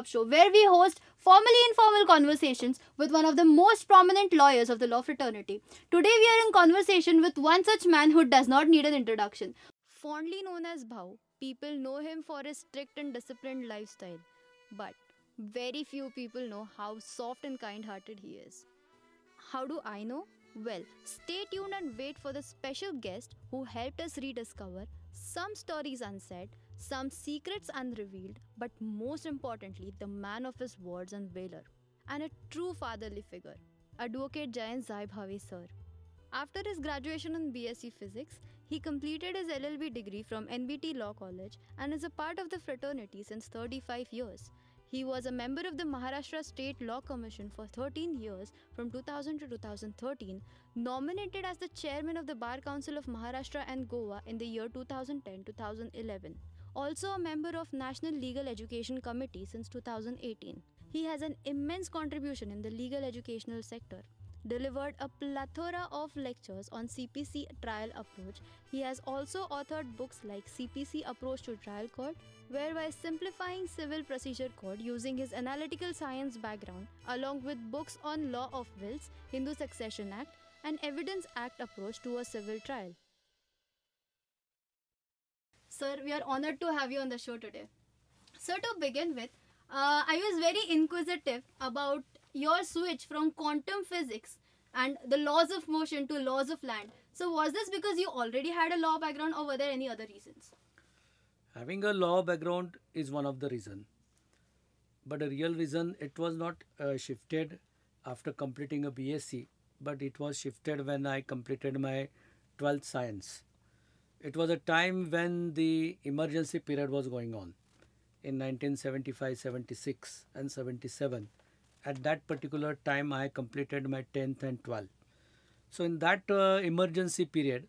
Club show, where we host formally informal conversations with one of the most prominent lawyers of the law fraternity. Today we are in conversation with one such man who does not need an introduction. Fondly known as Bhau, people know him for his strict and disciplined lifestyle. But very few people know how soft and kind-hearted he is. How do I know? Well, stay tuned and wait for the special guest who helped us rediscover some stories unsaid, some secrets unrevealed, but most importantly, the man of his words and valor, and a true fatherly figure, Advocate Jayant Zai Bhave sir. After his graduation in BSc Physics, he completed his LLB degree from NBT Law College and is a part of the fraternity since 35 years. He was a member of the Maharashtra State Law Commission for 13 years from 2000 to 2013, nominated as the chairman of the Bar Council of Maharashtra and Goa in the year 2010-2011. Also a member of National Legal Education Committee since 2018. He has an immense contribution in the legal educational sector. Delivered a plethora of lectures on CPC trial approach. He has also authored books like CPC Approach to Trial Court, whereby simplifying civil procedure code using his analytical science background, along with books on law of wills, Hindu Succession Act, and Evidence Act approach to a civil trial. Sir, we are honored to have you on the show today. Sir, to begin with, I was very inquisitive about your switch from quantum physics and the laws of motion to laws of land. So was this because you already had a law background or were there any other reasons? Having a law background is one of the reasons. But a real reason, it was not shifted after completing a BSc, but it was shifted when I completed my 12th science. It was a time when the emergency period was going on in 1975, 76 and 77. At that particular time, I completed my 10th and 12th. So in that emergency period,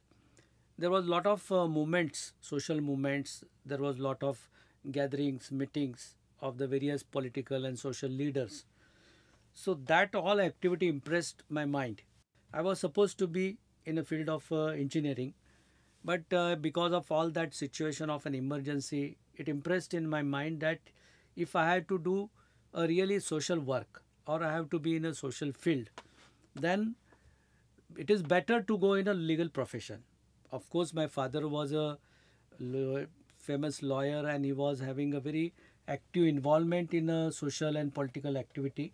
there was a lot of movements, social movements. There was a lot of gatherings, meetings of the various political and social leaders. So that all activity impressed my mind. I was supposed to be in a field of engineering, but because of all that situation of an emergency, it impressed in my mind that if I had to do a really social work, or I have to be in a social field, then it is better to go in a legal profession. Of course, my father was a famous lawyer and he was having a very active involvement in a social and political activity.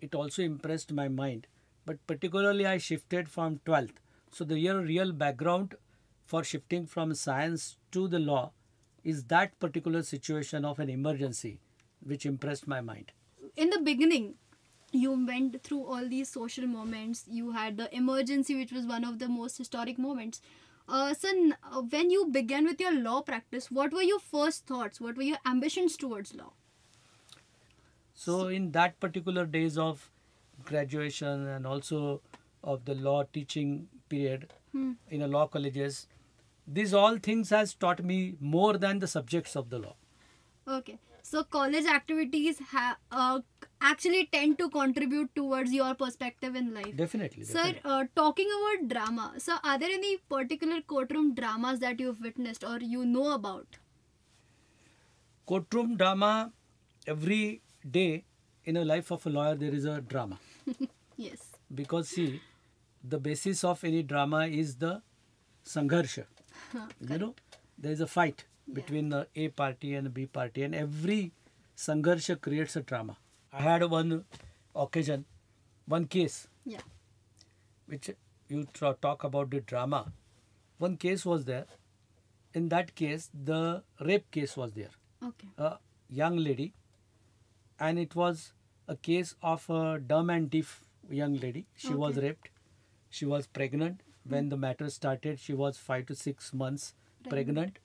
It also impressed my mind. But particularly I shifted from 12th. So the real background for shifting from science to the law is that particular situation of an emergency which impressed my mind. In the beginning, you went through all these social moments. You had the emergency, which was one of the most historic moments. So when you began with your law practice, what were your first thoughts? What were your ambitions towards law? So in that particular days of graduation and also of the law teaching period in a law colleges, these all things has taught me more than the subjects of the law. Okay. So college activities actually tend to contribute towards your perspective in life. Definitely. Sir, talking about drama, so are there any particular courtroom dramas that you've witnessed or you know about? Courtroom drama, every day in a life of a lawyer there is a drama. Yes. Because see, the basis of any drama is the sangharsha. You know, there is a fight between the A party and the B party, and every sangharsha creates a drama. I had one occasion, one case, which you talk about the drama. One case was there. In that case, the rape case was there. Okay. A young lady, and it was a case of a dumb and deaf young lady. She was raped. She was pregnant. When the matter started, she was 5 to 6 months pregnant.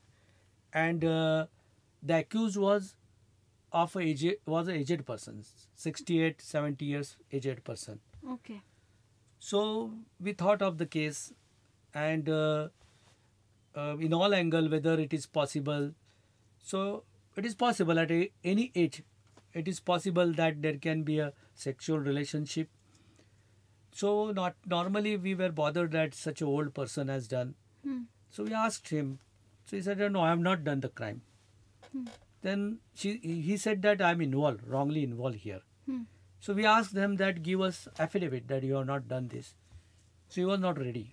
And the accused was an aged person, 68, 70 years aged person. Okay. So we thought of the case and in all angle whether it is possible. So it is possible at any age. It is possible that there can be a sexual relationship. So not normally we were bothered that such an old person has done. So we asked him. So he said, no, I have not done the crime. Then he said that I'm involved, wrongly involved here. Hmm. So we asked them that give us affidavit that you have not done this. So he was not ready.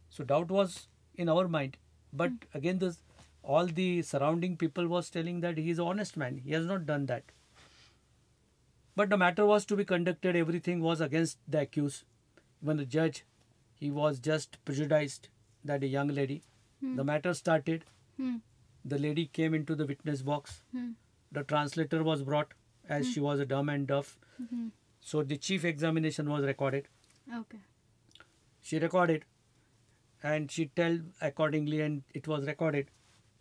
So doubt was in our mind. But again, all the surrounding people was telling that he is an honest man. He has not done that. But the matter was to be conducted. Everything was against the accused. Even the judge, he was just prejudiced that a young lady. The matter started. Hmm. The lady came into the witness box. Hmm. The translator was brought as she was a dumb and deaf. Hmm. So the chief examination was recorded. Okay. She recorded and she told accordingly and it was recorded.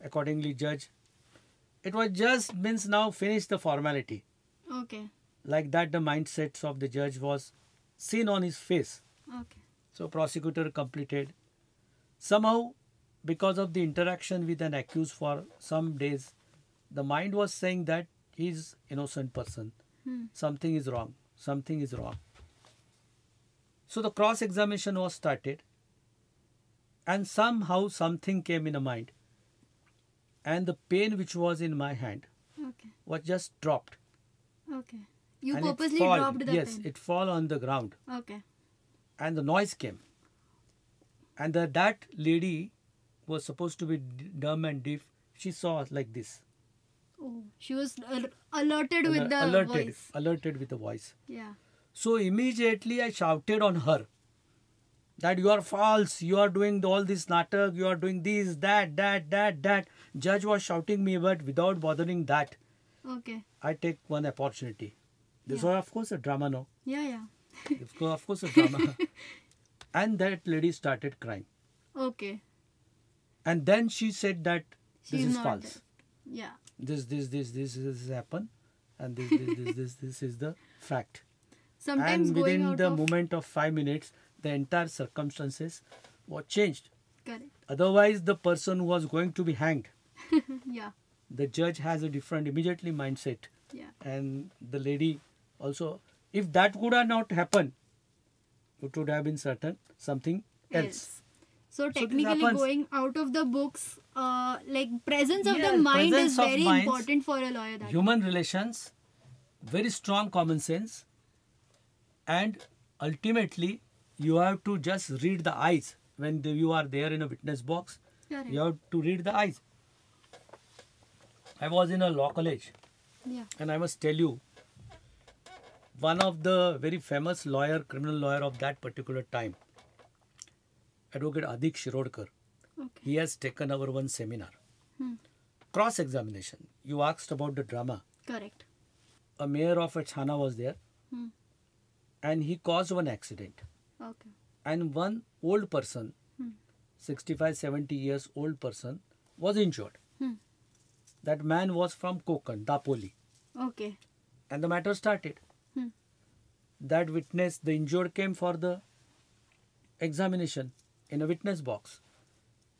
Accordingly, judge. It was just means now finish the formality. Okay. Like that the mindsets of the judge was seen on his face. Okay. So prosecutor completed. Somehow, because of the interaction with an accused for some days, the mind was saying that he is innocent person. Hmm. Something is wrong. Something is wrong. So the cross-examination was started and somehow something came in the mind. And the pain which was in my hand Okay. was just dropped. Okay. You And it purposely fall- dropped the Yes, pen. it fall on the ground. Okay. And the noise came. And that lady was supposed to be dumb and deaf. She saw us like this. Oh, she was alerted with the alerted, voice. alerted with the voice. Yeah. So immediately I shouted on her that you are false, you are doing all this natak, you are doing this, that. Judge was shouting me, but without bothering that, Okay. I take one opportunity. This Yeah. was of course a drama, no? Yeah, yeah. Of course a drama. And that lady started crying. Okay. And then she said that this She's is not false. dead. Yeah. This happened, and this is the fact. Sometimes And going within out the of moment of 5 minutes, the entire circumstances were changed. correct. Otherwise, the person who was going to be hanged, Yeah. the judge has a different immediately mindset. Yeah. And the lady also, if that could have not happened, it would have been certain something else. Yes. So this technically happens. going out of the books, like presence of the Yes, mind presence is of very minds, important for a lawyer. That Human relations, very strong common sense, and ultimately you have to just read the eyes when you are there in a witness box. correct. You have to read the eyes. I was in a law college, Yeah. and I must tell you, one of the very famous lawyer, criminal lawyer of that particular time, Advocate Adik Shirodkar, Okay. he has taken our one seminar. Hmm. Cross-examination. You asked about the drama. Correct. A mayor of a Thana was there, Hmm. and he caused one accident. Okay. And one old person, Hmm. 65, 70 years old person, was injured. Hmm. That man was from Konkan, Dapoli. Okay. And the matter started. Hmm. That witness, the injured, came for the examination in a witness box.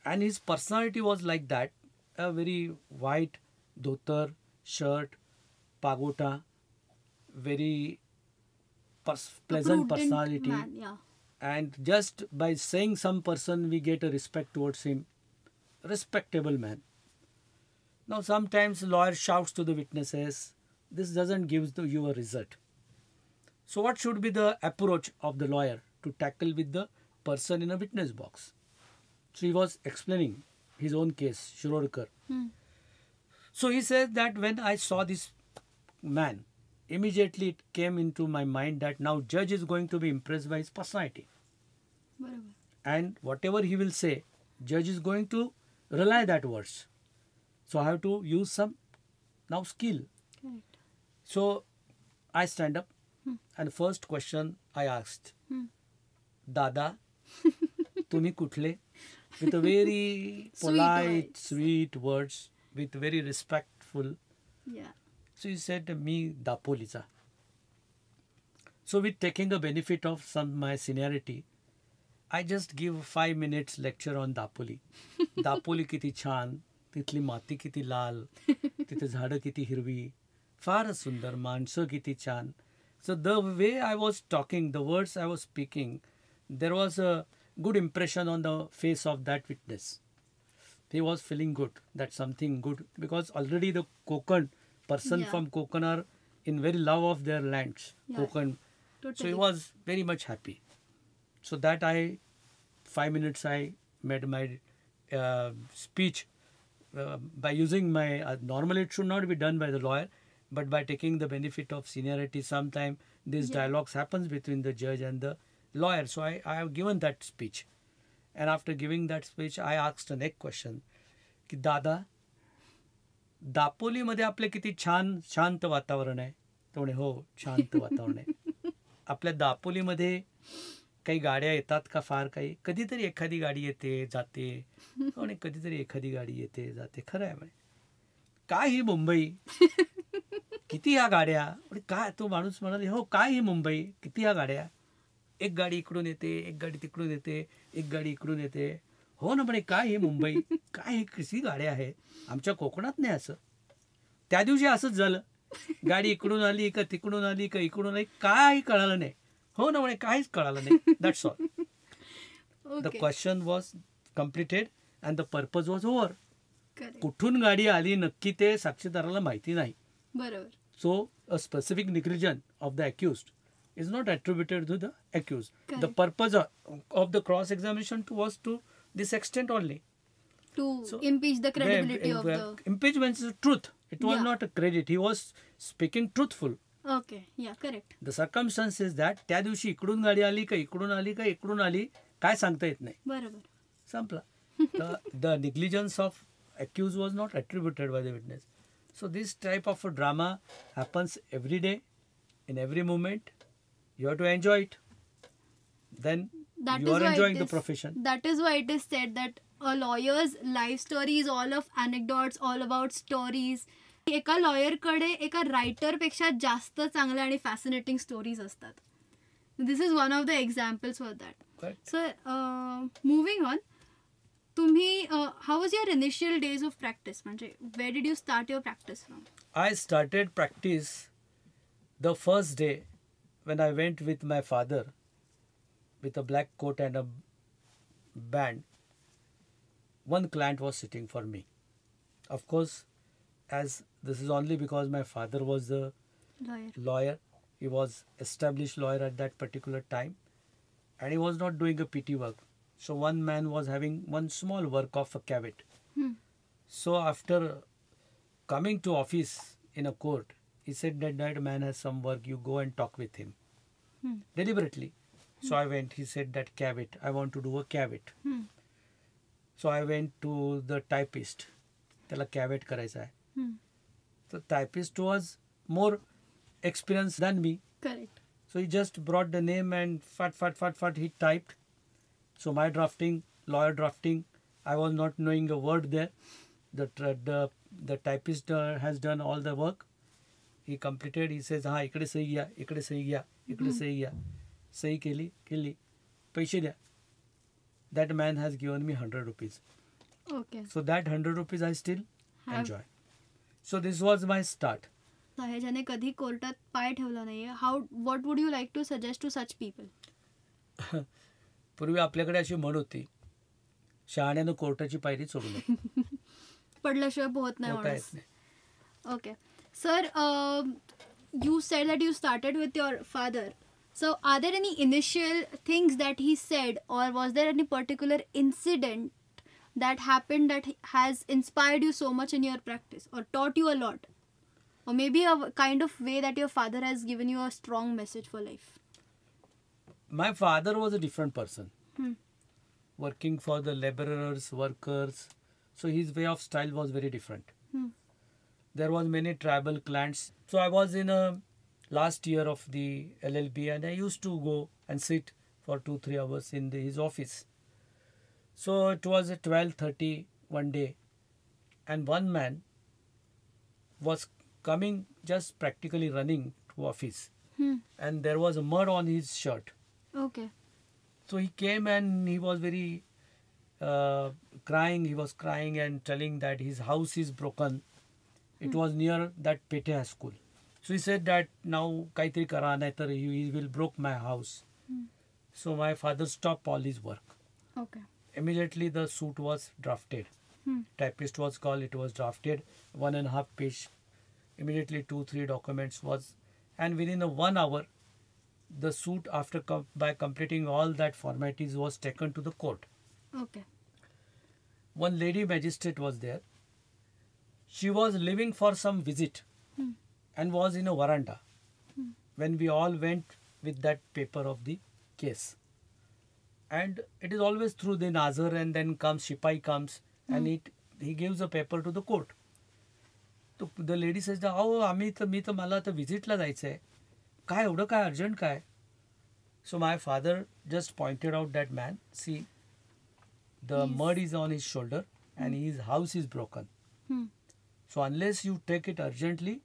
And his personality was like that, a very white dhotar, shirt, pagota, very pleasant Prudent personality. Man, yeah. And just by saying some person, we get a respect towards him. Respectable man. Now sometimes lawyer shouts to the witnesses. This doesn't give you a result. So what should be the approach of the lawyer to tackle with the person in a witness box? So he was explaining his own case, Shirodkar. Hmm. So he said that when I saw this man, immediately it came into my mind that now judge is going to be impressed by his personality. Barabar. And whatever he will say, judge is going to rely that words. So I have to use some now skill. Correct. So I stand up and first question I asked, Hmm. Dada, तुम्ही कुठले? With a very Sweet polite, voice. sweet words, with very respectful. Yeah. So he said, me Dapoliचा. So with taking the benefit of some my seniority, I just give 5 minutes lecture on Dapoli. Dapoli किती छान, तिथली माती किती लाल, तिथे झाडं किती हिरवी, फारच सुंदर, माणसं किती छान. So the way I was talking, the words I was speaking, there was a good impression on the face of that witness. he was feeling good, that something good, because already the Konkan person Yeah. from Konkan are in very love of their lands, Yeah. Konkan. So Totally. he was very much happy. So that 5 minutes I made my speech by using my, normally it should not be done by the lawyer, but by taking the benefit of seniority. Sometime these Yeah. dialogues happens between the judge and the lawyer. So I have given that speech. And after giving that speech, I asked the next question, की दादा, दापोलीमध्ये आपले किती छान शांत वातावरण आहे. तो म्हणे हो, शांत वातावरण आहे. आपल्या दापोलीमध्ये काही गाड्या येतात का फार काही? कधीतरी एखादी गाडी येते जाते. म्हणे कधीतरी एखादी गाडी येते जाते. खरं आहे म्हणे. काय ही मुंबई, किती ह्या गाड्या. म्हणे काय, तो माणूस म्हणाले हो काय ही मुंबई, किती ह्या गाड्या. एक गाडी इकडून येते, एक गाडी तिकडून येते, एक गाडी इकडून येते. हो ना म्हणे, काय ही मुंबई, काय ही किती गाड्या आहे. आमच्या कोकणात नाही असं. त्या दिवशी असंच झालं. गाडी इकडून आली का तिकडून आली का इकडून आली, काही कळालं नाही. हो ना म्हणे, काहीच कळालं नाही. That's all. The Okay. Question was completed and the purpose was over. Correct. कुठून गाडी आली नक्की ते साक्षीदाराला माहिती नाही. बरोबर. So a specific negligence of the accused is not attributed to the accused. The Correct. purpose of the cross-examination was to this extent only. To So, impeach the credibility of the. Impeachment is truth. It was Yeah. not a credit. He was speaking truthful. Okay. Yeah. Correct. The circumstance is that त्या दिवशी इकडून गाडी आली का इकडून आली का इकडून आली काय सांगता येत नाही. बरोबर. संपला. The negligence of accused was not attributed by the witness. So this type of a drama happens every day, in every moment. You have to enjoy it. Then That you is are why enjoying it the is- profession. That is why it is said that a lawyer's life story is all of anecdotes, all about stories. एका लॉयरकडे एका रायटरपेक्षा जास्त चांगल्या आणि fascinating stories असतात. This is one of the examples for that. Correct. So moving on, तुम्ही how was your initial days of practice, म्हणजे where did you start your practice from? I started practice the first day when I went with my father with a black coat and a band. One client was sitting for me. Of course, as this is only because my father was the lawyer. lawyer. He was established lawyer at that particular time, and he was not doing a PT work. So one man was having one small work of a caveat. So after coming to office in a court, he said that man has some work. You go and talk with him deliberately. So I went. He said that caveat. I want to do a caveat. So I went to the typist. त्याला caveat करायचा आहे. The typist was more experienced than me. Correct. So he just brought the name and fat, he typed. So my drafting, lawyer drafting, I was not knowing a word there. The typist has done all the work. He completed. He says, हाँ इकडे सही घ्या, इकडे सही घ्या, इकडे सही घ्या. सही केली, पैसे द्या. That man has given me 100 rupees. Okay. So that 100 rupees I still Have- enjoy. So this was my start. ह्याच्याने कधी कोर्टात पाय ठेवला नाहीये. How, what would you like to suggest to such people? पूर्वी आपल्याकडे अशी म्हण होती, शहाण्यानं कोर्टाची पायरी चढू नये. पडल्याशिवाय पोहत नाही पोहता माणूस. येत नाही. Okay. Sir, you said that you started with your father. So, are there any initial things that he said, or was there any particular incident that happened that has inspired you so much in your practice or taught you a lot? Or maybe a kind of way that your father has given you a strong message for life? My father was a different person, Hmm. working for the laborers, workers. So his way of style was very different. Hmm. There was many tribal clients. So I was in a last year of the LLB, and I used to go and sit for 2-3 hours in his office. So it was at 12:30 one day, and one man was coming, just practically running to office, Hmm. and there was mud on his shirt. Okay. So he came and he was very crying. He was crying and telling that his house is broken. It was near that Pethe school. So he said that now kaitri kara nahitar he will broke my house. So my father stopped all his work. Okay. Immediately the suit was drafted. Hmm. typist was called. It was drafted, 1.5 page. Immediately 2-3 documents was, and within a 1 hour, the suit after by completing all that formalities was taken to the court. Okay. One lady magistrate was there. She was leaving for some visit and was in a veranda when we all went with that paper of the case. And it is always through the Nazar, and then comes Shipai comes and he gives a paper to the court. So the lady says, "Oh, मी तर मला तर विजिटला जायचं आहे. काय एवढं काय urgent काय?" So my father just pointed out that man, see, the mud is on his shoulder and his house is broken. So unless you take it urgently,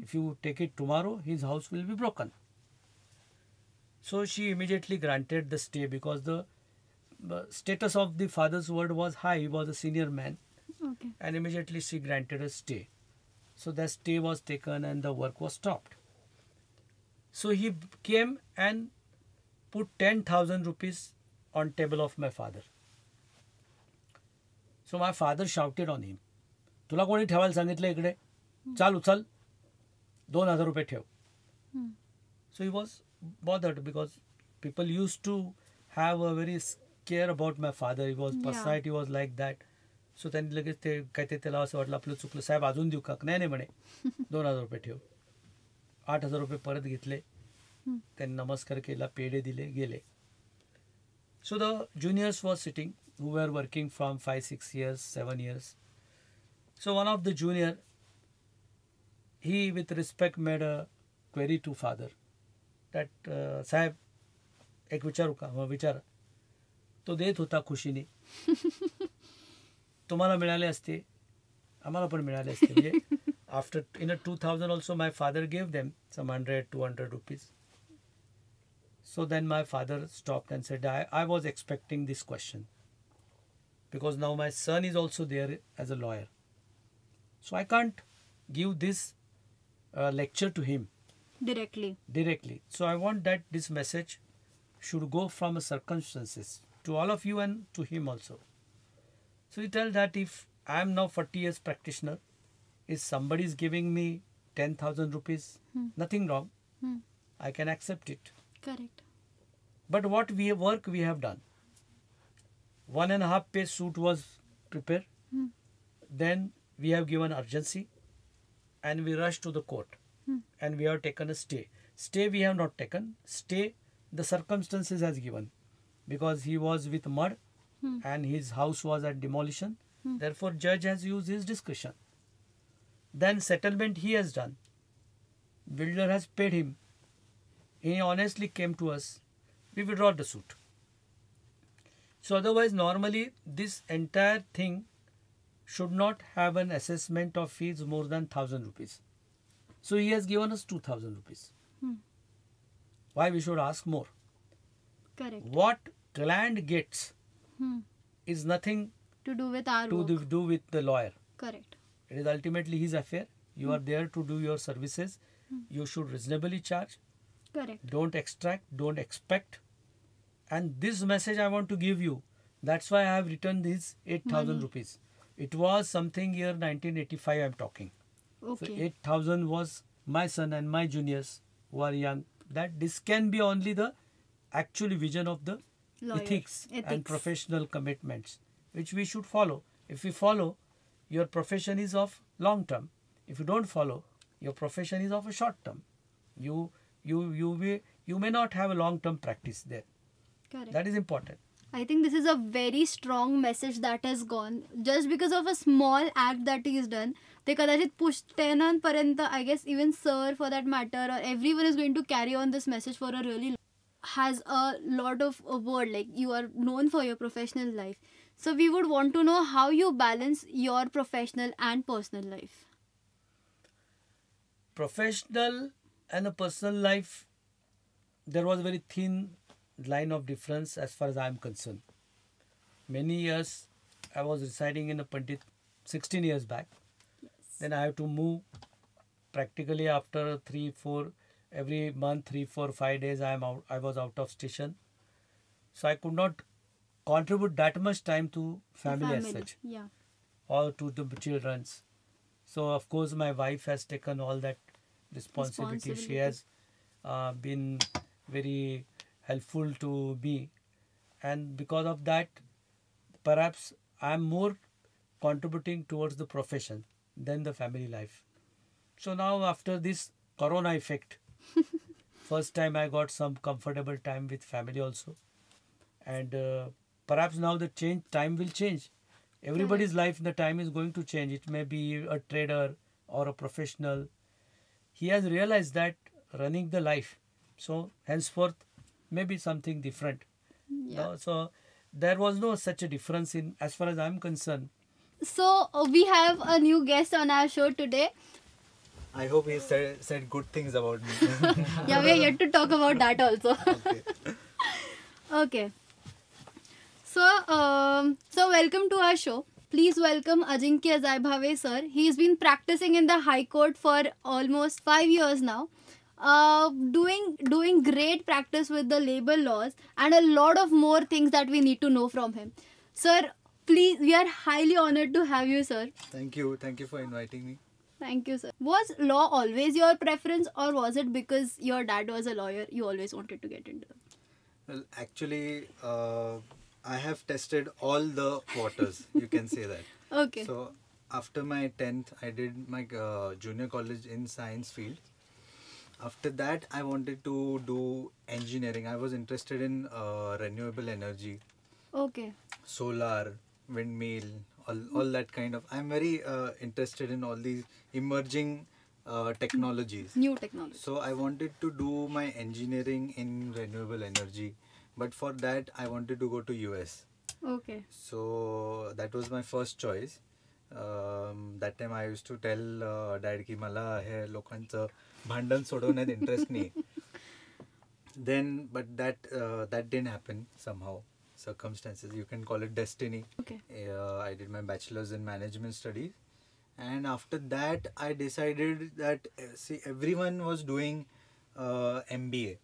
if you take it tomorrow, his house will be broken. So she immediately granted the stay because the status of the father's word was high. He was a senior man. Okay. And immediately she granted a stay. So the stay was taken and the work was stopped. So he came and put 10,000 rupees on table of my father. So my father shouted on him, "तुला कोणी ठेवायला सांगितलं इकडे? चाल उचल, 2,000 रुपये ठेव." So he was bothered because people used to have a very care about my father. He was personality was like that. So त्यांनी लगेच ते काय ते त्याला असं वाटलं आपलं चुकलं, साहेब अजून देऊ का? नाही नाही म्हणे, 2,000 रुपये ठेव. 8,000 रुपये परत घेतले. त्यांनी नमस्कार केला, पेढे दिले, गेले. So the juniors were sitting who were working from 5-6 years, 7 years. So one of the junior, he with respect made a query to father that साहेब एक विचारू का? मग विचारा. तो देत होता खुशीने. तुम्हाला मिळाले असते, आम्हाला पण मिळाले असते. म्हणजे after in a 2000 also my father gave them some 100-200 rupees. So then my father stopped and said, I was expecting this question because now my son is also there as a lawyer. So I can't give this lecture to him directly. So I want that this message should go from circumstances to all of you and to him also. So he tells that if I am now 40 years practitioner, if somebody is giving me 10,000 rupees, nothing wrong. I can accept it. Correct. But what work we have done? 1.5 page suit was prepared. Then we have given urgency and we rushed to the court and we have taken a stay. Stay we have not taken. Stay the circumstances has given because he was with mud and his house was at demolition. Therefore judge has used his discretion. Then settlement he has done. Builder has paid him. He honestly came to us. We withdraw the suit. So otherwise normally this entire thing should not have an assessment of fees more than 1,000 rupees. So he has given us 2,000 rupees. Why we should ask more? Correct. What client gets is nothing To do with our to work. do with the lawyer. Correct. It is ultimately his affair. You are there to do your services. You should reasonably charge. Correct. Don't extract, don't expect. And this message I want to give you. That's why I have written this 8,000 rupees. It was something year 1985 I am talking. Okay. So 8,000 was my son and my juniors who are young. That this can be only the actual vision of the Lawyer. ethics and Ethics. professional commitments which we should follow. If we follow, your profession is of long term. If you don't follow, your profession is of a short term. You may not have a long term practice there. Correct. That is important. I think this is a very strong message that has gone just because of a small act that he has done. They kadachit pushtenanparenta, I guess even sir for that matter or everyone is going to carry on this message for a really has a lot of a word, like you are known for your professional life. So we would want to know how you balance your professional and personal life. Professional and a personal life, there was a very thin line of difference as far as I am concerned. Many years I was residing in a Pandit 16 years back. Then I have to move practically after 3-4 every month, 3-4-5 days I was out of station. So I could not contribute that much time to family as such. Yeah. or to the children's. So of course my wife has taken all that responsibility. She has been very helpful to me, and because of that, perhaps I am more contributing towards the profession than the family life. So now after this corona effect, first time I got some comfortable time with family also, and perhaps now the time will change. Everybody's life, the time is going to change. It may be a trader or a professional. He has realized that running the life, so henceforth maybe something different. Yeah. So there was no such a difference in as far as I'm concerned. So we have a new guest on our show today. I hope he said good things about me. Yeah, we are yet to talk about that also. Okay. Okay. So welcome to our show. Please welcome Ajinkya Zaibhave sir. He's been practicing in the High Court for almost 5 years now. Doing great practice with the labor laws and a lot of more things that we need to know from him. Sir, please, we are highly honored to have you, sir. Thank you. Thank you for inviting me. Thank you, sir. Was law always your preference, or was it because your dad was a lawyer you always wanted to get into it? Well, actually, I have tested all the waters. You can say that. Okay. So after my 10th, I did my junior college in science field. After that, I wanted to do engineering. I was interested in renewable energy, Okay. solar, windmill, all that kind of. I'm very interested in all these emerging technologies. New technology. So I wanted to do my engineering in renewable energy, but for that I wanted to go to US. Okay. So that was my first choice. That time I used to tell dad की मला हे लोकांचं भांडण सोडवण्यात interest नाही. Then, but that didn't happen somehow. Circumstances, you can call it destiny. Okay. I did my bachelor's in management studies, and after that I decided that see, everyone was doing MBA.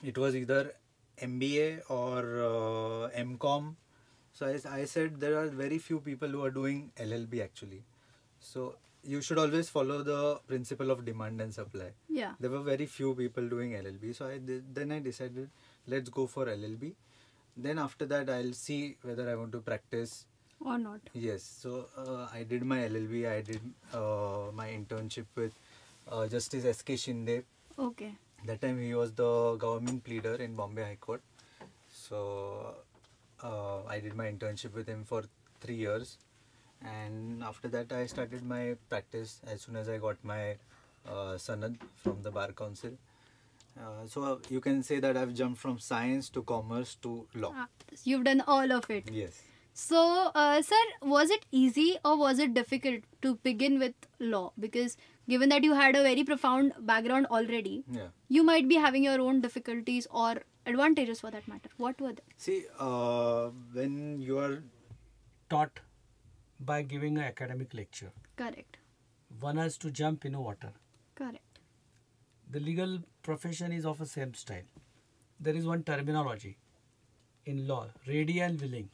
It was either MBA or MCom. So I said there are very few people who are doing LLB actually. So you should always follow the principle of demand and supply. Yeah. There were very few people doing LLB. So then I decided, let's go for LLB. Then after that I'll see whether I want to practice. Or not. Yes. So I did my LLB. I did my internship with Justice S.K. Shinde. Okay. That time he was the government pleader in Bombay High Court. So I did my internship with him for 3 years. And after that I started my practice as soon as I got my sanad from the Bar Council. So you can say that I've jumped from science to commerce to law. You've done all of it. Yes. So, sir, was it easy or was it difficult to begin with law? Because given that you had a very profound background already, Yeah. you might be having your own difficulties or advantages for that matter. What were they? See, when you are Taught by giving an academic lecture. Correct. One has to jump in a water. Correct. The legal profession is of a same style. There is one terminology in law, ready and willing.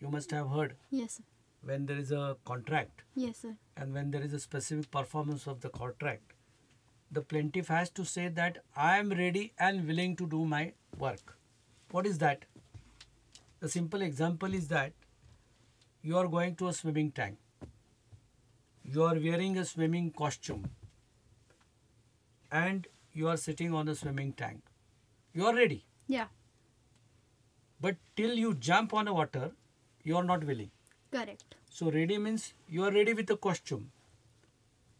You must have heard Yes, sir. when there is a contract Yes, sir. and when there is a specific performance of the contract, the plaintiff has to say that I am ready and willing to do my work. What is that? The simple example is that you are going to a swimming tank. You are wearing a swimming costume and you are sitting on the swimming tank. You are ready. Yeah. But till you jump on the water, you are not willing. Correct. So ready means you are ready with the costume.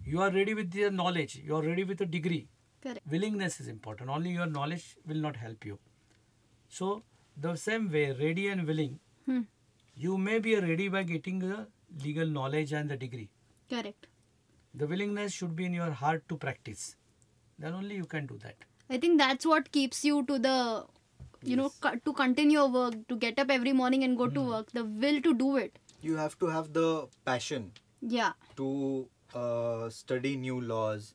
You are ready with the knowledge. You are ready with the degree. Correct. Willingness is important. Only your knowledge will not help you. So the same way, ready and willing, you may be ready by getting the legal knowledge and the degree. Correct. The willingness should be in your heart to practice. Then only you can do that. I think that's what keeps you to the, to continue your work, to get up every morning and go to work, the will to do it. you have to have the passion Yeah. to study new laws,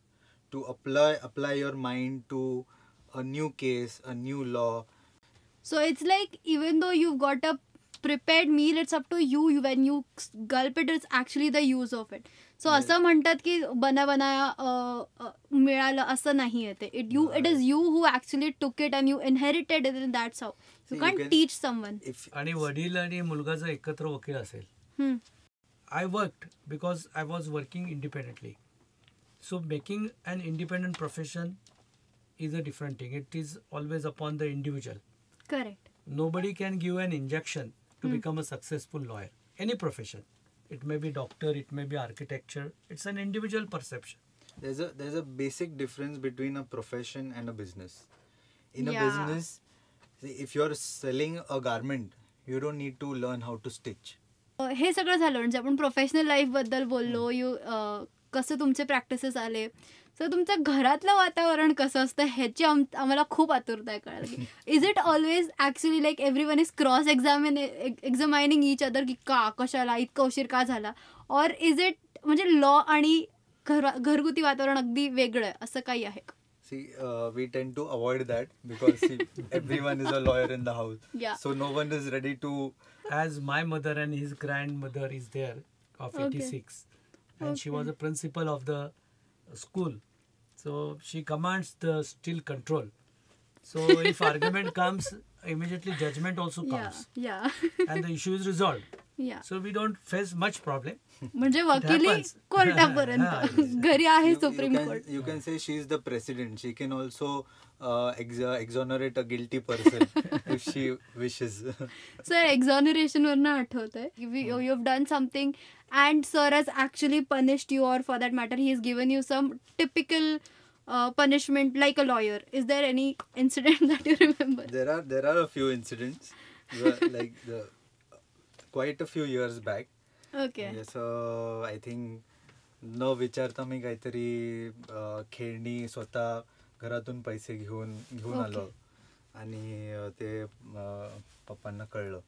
to apply your mind to a new case, a new law. So it's like even though you've got up prepared meal, it's up to you. When you gulp it, it's actually the use of it. So असं म्हणतात की बनाया मिळालं असं नाही आहे ते. It is you who actually took it and you inherited it, and that's how. You can't teach someone. आणि वडील आणि मुलगा जर एकत्र वकील असेल, I worked because I was working independently. So making an independent profession is a different thing. It is always upon the individual. Correct. Nobody can give an injection to become a successful lawyer. Any profession. It may be doctor, it may be architecture. It's an individual perception. There's a basic difference between a profession and a business. In a Yeah. business, see, if you're selling a garment, you don't need to learn how to stitch. हे सगळं झालं म्हणजे आपण professional life बद्दल बोललो. कसं तुमचे practices आले. सो तुमचं घरातलं वातावरण कसं असतं ह्याची आम्हाला खूप आतुरता आहे कळायला. Is it always actually like everyone is cross examining each other की कशाला इतका उशीर का झाला, ऑर इज इट म्हणजे लॉ आणि घरगुती वातावरण अगदी वेगळं आहे असं काही आहे का? See, we tend to avoid that because everyone is a lawyer in the house. Yeah. So no one is ready to. As my mother and his grandmother is there of Okay. 86, and she was a principal of the school. So she commands the still control. So if argument comes, immediately judgment also comes. Yeah. And the issue is resolved. Yeah. So we don't face much problem. म्हणजे वकिली happens. कोर्टापर्यंत घरी आहे supreme court. You can say she is the president. She can also exonerate a guilty person if she wishes. Sir exoneration वरनं आठवतंय you have done something and sir has actually punished you, or for that matter he is given you some typical punishment like a lawyer. Is there any incident that you remember? There are a few incidents, like quite a few years back. Okay. Yes, I think न विचारता मी काहीतरी खेळणी स्वतः घरातून पैसे घेऊन आलो आणि ते पप्पांना कळलं.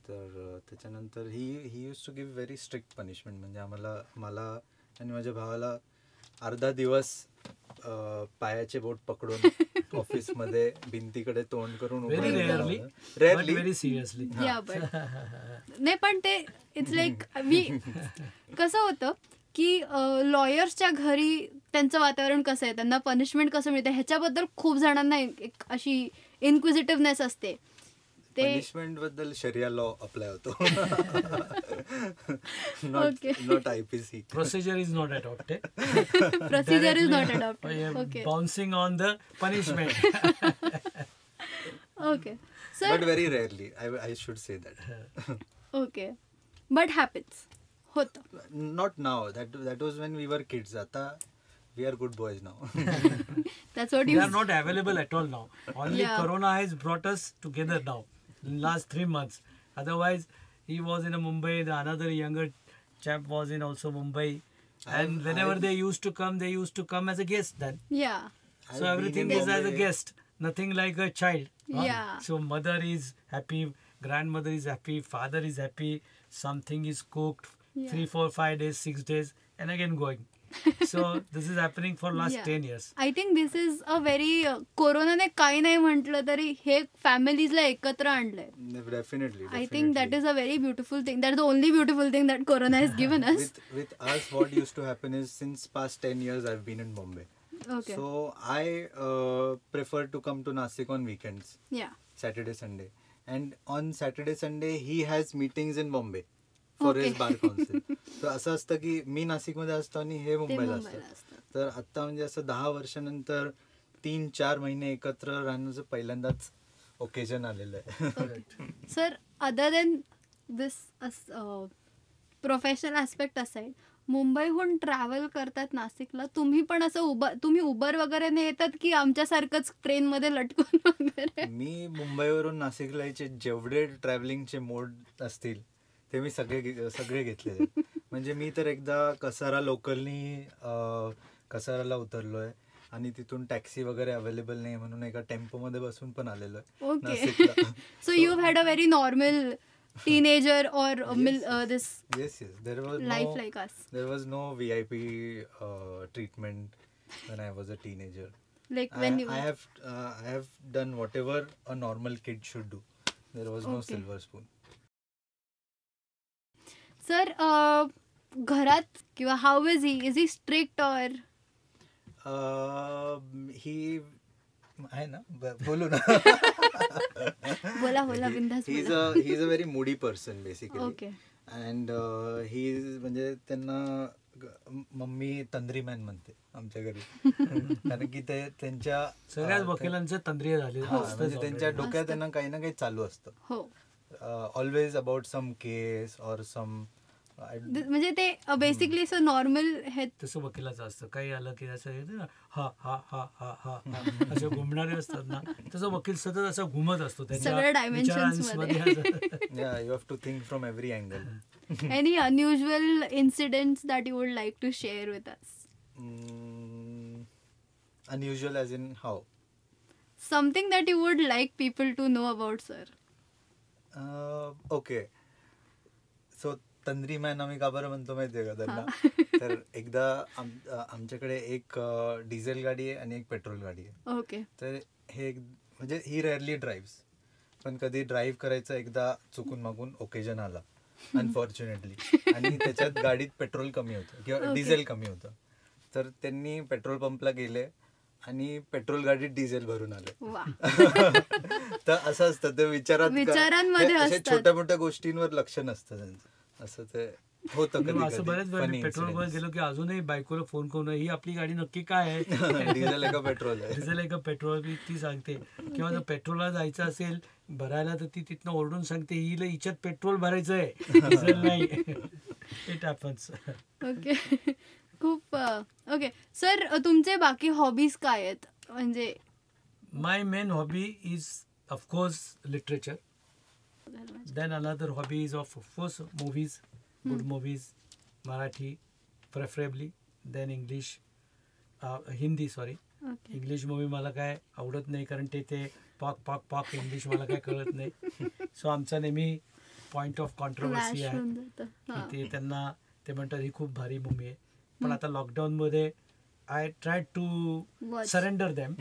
तर त्याच्यानंतर he use to give very strict punishment. म्हणजे मला आणि माझ्या भावाला अर्धा दिवस पायाचे बोट पकडून ऑफिसमध्ये भिंतीकडे तोंड करून Very rarely, but very seriously. Yeah, but नाही पण ते इट्स लाईक कसं होतं की लॉयर्सच्या घरी त्यांचं वातावरण कसं आहे, त्यांना पनिशमेंट कसं मिळतं ह्याच्याबद्दल खूप जणांना एक अशी इन्क्विजिटिव्हनेस असते. ते पनिशमेंट बद्दल शरिया लॉ अप्लाय होतो. Okay. Not IPC. Procedure is not adopted. Procedure is not I adopted. am okay bouncing on the punishment. Okay But sir. very rarely. I should say that. Okay but happens होतं. Not now. That was when we were kids. आता we are good boys now. That's what They you are not available at all now. Only Yeah. Corona has brought us together now in last 3 months. Otherwise, he was in Mumbai. The another younger chap was in also Mumbai. And whenever they used to come as a guest then. Yeah. I've So everything been in is as a Bombay. guest. Nothing like a child. Yeah. So mother is happy, grandmother is happy, father is happy. Something is cooked. Yeah. 3, 4, 5 days, 6 days, and again going. So this is happening for last Yeah. 10 years. I think this is a very कोरोनाने काही नाही म्हटलं तरी हे फॅमिलीजला एकत्र आणलंय. Definitely. I think that is a very beautiful thing. That is the only beautiful thing that corona has given us. With us, what used to happen is since past 10 years I've been in Bombay. Okay. So I prefer to come to Nasik on weekends, या. Saturday, Sunday. And on Saturday, Sunday he has meetings in Bombay for Okay. his bar council. So असं असतं की मी नाशिकमध्ये असतो आणि हे ते मुंबईला मुंबईला असतात. असतात. तर आता म्हणजे असं 10 वर्षानंतर 3-4 महिने एकत्र राहण्याचं पहिल्यांदाच ओकेजन आलेलं आहे. Sir other than this professional aspect aside, मुंबईहून ट्रॅव्हल करतात नाशिकला, तुम्ही पण असं तुम्ही उबर वगैरे येतात की आमच्यासारखंच ट्रेनमध्ये लटकून वगैरे? मी मुंबईवरून नाशिकला यायचे जेवढे ट्रॅव्हलिंगचे मोड असतील ते मी सगळे घेतलेले. म्हणजे मी तर एकदा कसारा कसाराला उतरलोय आणि तिथून टॅक्सी वगैरे अवेलेबल नाही म्हणून एका टेम्पोमध्ये बसून पण आलेलो आहे ओके. नाशिकला. So you had a very normal teenager or this Yes, there was life like us. There was no VIP treatment when I was a teenager. Like when you I have done whatever a normal kid should do. There was no Okay. silver spoon. Sir घरात किंवा how is he strict और ही आहे ना बोलू ना. बोला बिंदास he is a very Moody person basically. Okay. And he म्हणजे त्यांना मम्मी तंद्री मॅन म्हणते आमच्या घरी. कारण की ते त्यांच्या सगळ्याच वकिलांचे तंद्रीय झाले. म्हणजे त्यांच्या डोक्यात त्यांना काही ना काही चालू असतं. हो. Always about some case or some. म्हणजे ते बेसिकली असं नॉर्मल हे तसं वकिलाचं असतं. काही आलं की असं येतं ना, हा हा हा हा हा असे घुमणारे असतात ना, तसं वकील सतत असं घुमत असतो सगळ्या dimensions मध्ये. Yeah, you have to think from every angle. Any unusual incidents that you would like to share with us? Unusual as in how? Something that you would like people to know about, sir. Okay. So तंद्री man आम्ही का बरं म्हणतो माहितीये का त्यांना? तर एकदा आमच्याकडे एक डिझेल गाडी आहे आणि एक पेट्रोल गाडी आहे. ओके. तर हे म्हणजे ही रेअरली ड्राईव्स, पण कधी ड्राईव्ह करायचं एकदा चुकून मागून ओकेजन आला अनफॉर्च्युनेटली, आणि त्याच्यात गाडीत पेट्रोल कमी होतं किंवा डिझेल कमी होतं. तर त्यांनी पेट्रोल पंपला गेले आणि पेट्रोल गाडीत डिझेल भरून आले. तर असं असतं ते विचारांमध्ये छोट्या मोठ्या गोष्टींवर लक्ष नसतं त्यांचं. असं ते होतं कधी असं बरेच पेट्रोल वर गेलो की अजूनही बायकोला फोन करून ही आपली गाडी नक्की काय आहे, डिझेल आहे का पेट्रोल आहे, डिझेल आहे का पेट्रोल, ती सांगते. किंवा जर पेट्रोलला जायचं असेल भरायला तर ती तिथनं ओरडून सांगते हिला हिच्यात पेट्रोल भरायचं आहे, डिझेल नाही. It happens. ओके. खूप ओके. सर तुमचे बाकी हॉबीज काय आहेत? म्हणजे my main hobby is of course literature. Then another hobby is of course movies, good movies, Marathi preferably, then English, Hindi sorry. Okay. English movie मला काय आवडत नाही कारण ते पाक इंग्लिश मला काय कळत नाही. सो आमचा नेहमी पॉइंट ऑफ कॉन्ट्रोवर्सी आहे की ते त्यांना ते म्हणतात ही खूप भारी मूवी आहे, पण आता लॉकडाऊनमध्ये I try to surrender them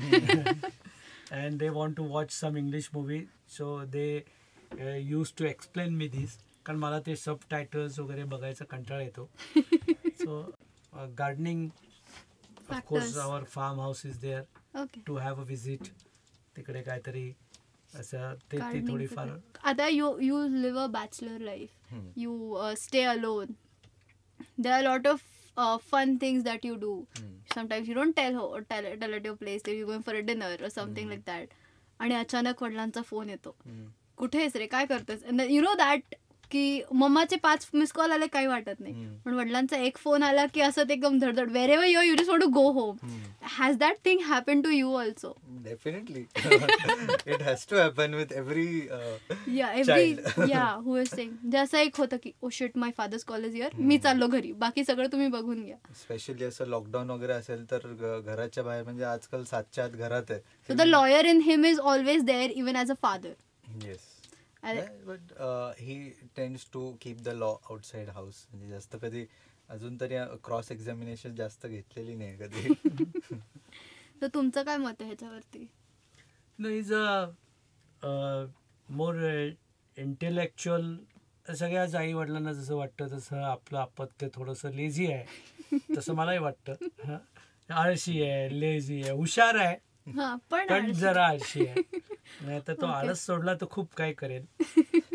and they want to watch some English movie. So they used to explain me this, कारण मला ते सब टायटल्स वगैरे बघायचा कंटाळा येतो. So gardening of course our farm house is there to have a visit. तिकडे काहीतरी असं ते थोडीफार. आता you live a bachelor life, you stay alone, there are lot of fun things that you do. Sometimes you don't tell at your place that you're going for a dinner or something like that. आणि अचानक वडिलांचा phone येतो, कुठे आहेस रे, काय करतोस? You know that की मम्माचे 5 मिस कॉल आले काही वाटत नाही, पण वडिलांचा एक फोन आला की असं ते एकदम धडधड, wherever you just want to go home. Has that thing happen to you also? Definitely it has to happen with every who is saying. जसं एक होतं की oh shit my father's call is here, मी चाललो घरी, बाकी सगळं तुम्ही बघून घ्या. स्पेशली असं लॉकडाऊन वगैरे असेल तर घराच्या बाहेर, म्हणजे आजकाल 7च्या आत घरात आहे. So the lawyer in him is always there even as a father. Yes. But he tends to keep the law outside house. म्हणजे जास्त कधी अजून तरी क्रॉस एक्झामिनेशन जास्त घेतलेली नाही कधी. तर तुमचं काय मत आहे ह्याच्यावरती? Is a more intellectual. सगळ्याच आई वडिलांना जसं वाटतं तसं आपलं अपत्य थोडंसं लेझी आहे, तसं मलाही वाटतं. आळशी आहे, लेझी आहे, हुशार आहे, पण जरा आळशी आहे. नाही तर तो आळस सोडला तर खूप काय करेल.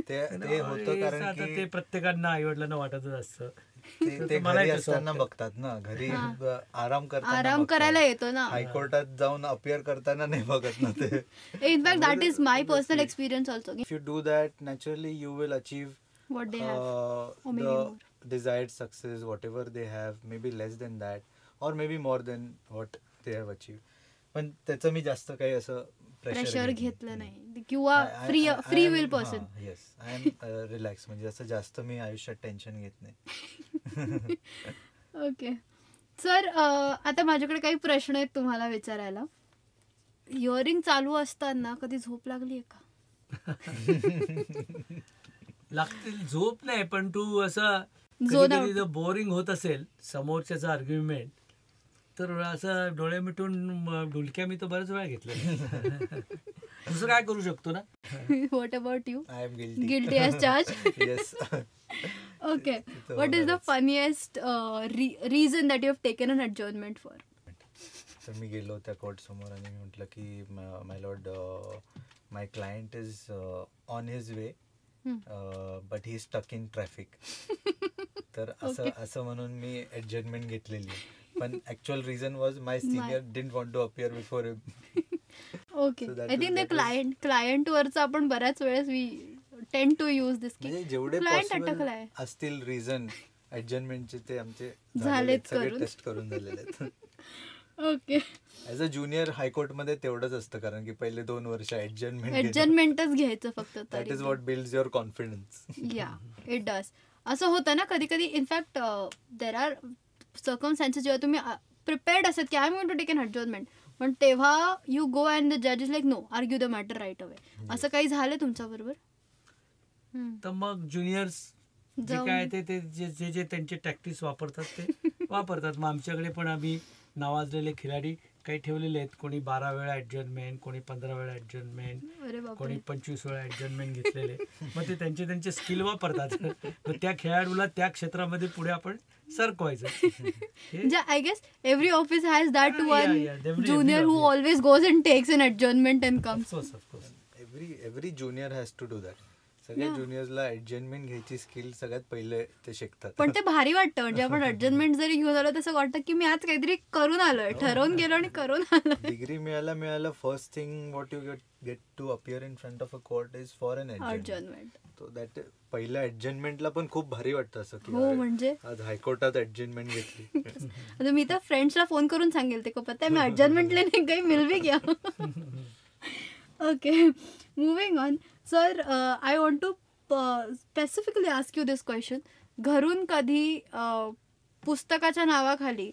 ते होतं कारण ते प्रत्येकांना आई वडिलांना वाटतच असतं. ते घरी असताना बघतात ना, घरी आराम करायला येतो ना, हायकोर्टात जाऊन अपियर करताना नाही बघत ना ते. In fact that is my personal experience also. If you do that naturally you will achieve what they have, or maybe more. Desired success, whatever they have, maybe less than that or maybe more than what they have achieved. पण त्याचं मी जास्त काही असं pressure घेतलं नाही किंवा free will person. Yes, I am relax, म्हणजे असं जास्त मी आयुष्यात टेन्शन घेत नाही. ओके सर, आता माझ्याकडे काही प्रश्न आहेत तुम्हाला विचारायला. इयरिंग चालू असताना कधी झोप लागली आहे का? लागतील, झोप नाही, पण तू असं बोरिंग होत असेल समोरच्याचा आर्ग्युमेंट तर असं डोळे मिटून ढुलक्या मी तर बऱ्याच वेळा घेतलं. दुसरं काय करू शकतो ना. What about you? I am guilty as charge. Yes. Okay. तिथं What is the होणारच. funniest reason that you have taken an adjournment for? तर मी गेलो त्या कोर्ट समोर आणि मी म्हटलं की my lord, my client is on his way but he stuck in traffic. तर असं म्हणून मी ॲडजस्टमेंट घेतलेली आहे. पण actual reason was my senior didn't want to appear before him. Okay. I think the client वरचं आपण बऱ्याच वेळेस we tend to use this की म्हणजे जेवढे क्लायंट पॉसिबल अटकलाय. असतील रिझन ॲडजस्टमेंटचे ते आमचे झालेत सगळे करून. टेस्ट करून झालेले आहेत. ओके. ॲज अ ज्युनियर हायकोर्टमध्ये तेवढंच असतं, कारण की पहिले 2 वर्ष ॲडजस्टमेंट ऍडजस्टमेंटच घ्यायचं फक्त. That is what builds your confidence. या इट डज. असं होतं ना कधी कधी. इनफॅक्ट देर आर सर्कमस्टॅन्सेस जेव्हा तुम्ही प्रिपेअर्ड असतात की I am going to take an adjustment, पण तेव्हा यू गो अँड द जज is like no, argue the matter right away. असं काही झालं तुमच्या बरोबर? तर मग ज्युनियर्स जे जाऊन- काय ते जे जे त्यांचे टॅक्टिक्स वापरतात ते वापरतात. मग आमच्याकडे पण आम्ही नावाजलेले खिलाडी काही ठेवलेले आहेत. कोणी 12 वेळा ॲडजस्टमेंट, कोणी 15 वेळा ॲडजस्टमेंट, अरे बापरे. कोणी 25 वेळा ॲडजस्टमेंट घेतलेले. मग ते त्यांचे स्किल वापरतात. मग त्या खेळाडूला त्या क्षेत्रामध्ये पुढे आपण सरकवायचं. म्हणजे I guess every office has that Yeah, one yeah, every junior who office. Always goes and takes an adjustment and comes. Of course. Every junior has to do that. सगळ्या ज्युनियर्सला ॲडजस्टमेंट घ्यायची स्किल सगळ्यात पहिले ते शिकतात. पण ते भारी वाटतं. म्हणजे आपण ॲडजस्टमेंट जरी घेऊन आलो तसं वाटतं की मी आज काहीतरी करून आलोय, ठरवून गेलो आणि करून आलोय. डिग्री मिळायला first thing what you get to appear in front of a court is for an adjustment. Adjustment. तो दॅट पहिल्या ॲडजस्टमेंटला पण खूप भारी वाटतं असं की हो अरे, म्हणजे आज हायकोर्टात ॲडजस्टमेंट घेतली. आता मी तर फ्रेंड्सला फोन करून सांगेल ते को पता है मैं एडजस्टमेंट लेने गई मिल भी गया. Okay, moving on. Sir, I want to specifically ask you this question. घरून कधी पुस्तकाच्या नावाखाली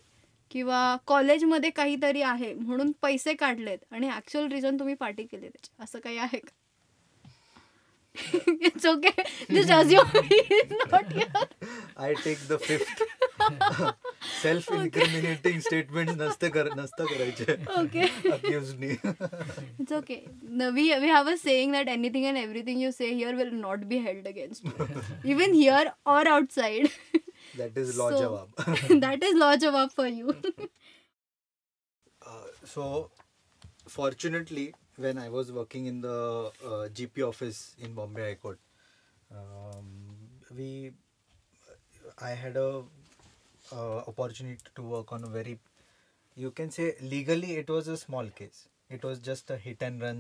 किंवा कॉलेजमध्ये काहीतरी आहे म्हणून पैसे काढलेत आणि ॲक्च्युअल रिझन तुम्ही पार्टी केली त्याची, असं काही आहे का? It's okay, just assume not here. I take the fifth. Self incriminating statement नसतं करायचे Okay. अक्युज्डनी. It's okay. No, we have a saying that anything and everything you say here will not be held against you, even here or outside. That is law So, jawab. that is law jawab for you. So, fortunately, when I was working in the GP office in Bombay High Court, I had a opportunity to work on a very, you can say legally it was a small case. It was just a hit and run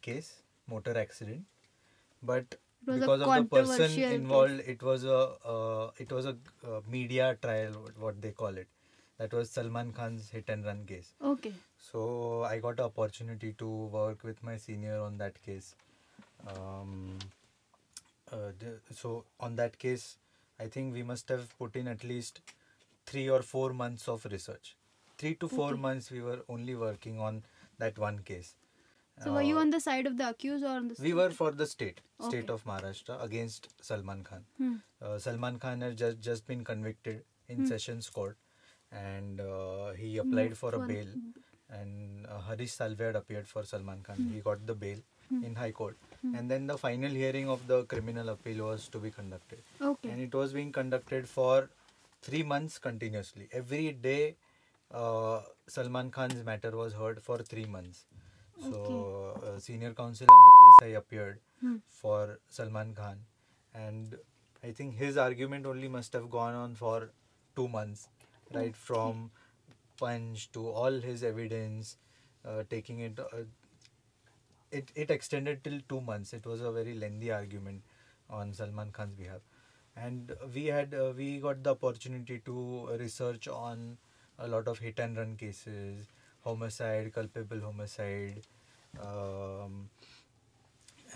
case, motor accident. But It was a because of the person controversial involved, it was a media trial, what they call it. That was Salman Khan's hit and run case. Okay. So I got the opportunity to work with my senior on that case. So on that case, I think we must have put in at least 3 or 4 months of research. 3 to 4 Okay. months we were only working on that one case. So were you on the side of the accused or on the We were for the state Okay. of Maharashtra against Salman Khan. Hmm. Salman Khan had just been convicted in Sessions Court, and he applied for a bail, and Harish Salve had appeared for Salman Khan. He got the bail in High Court, and then the final hearing of the criminal appeal was to be conducted, Okay. and it was being conducted for 3 months continuously. Every day Salman Khan's matter was heard for 3 months. So senior counsel Amit Desai appeared for Salman Khan, and I think his argument only must have gone on for 2 months, right from punch to all his evidence, taking it. It extended till 2 months. It was a very lengthy argument on Salman Khan's behalf, and we got the opportunity to research on a lot of hit and run cases, homicide, culpable homicide,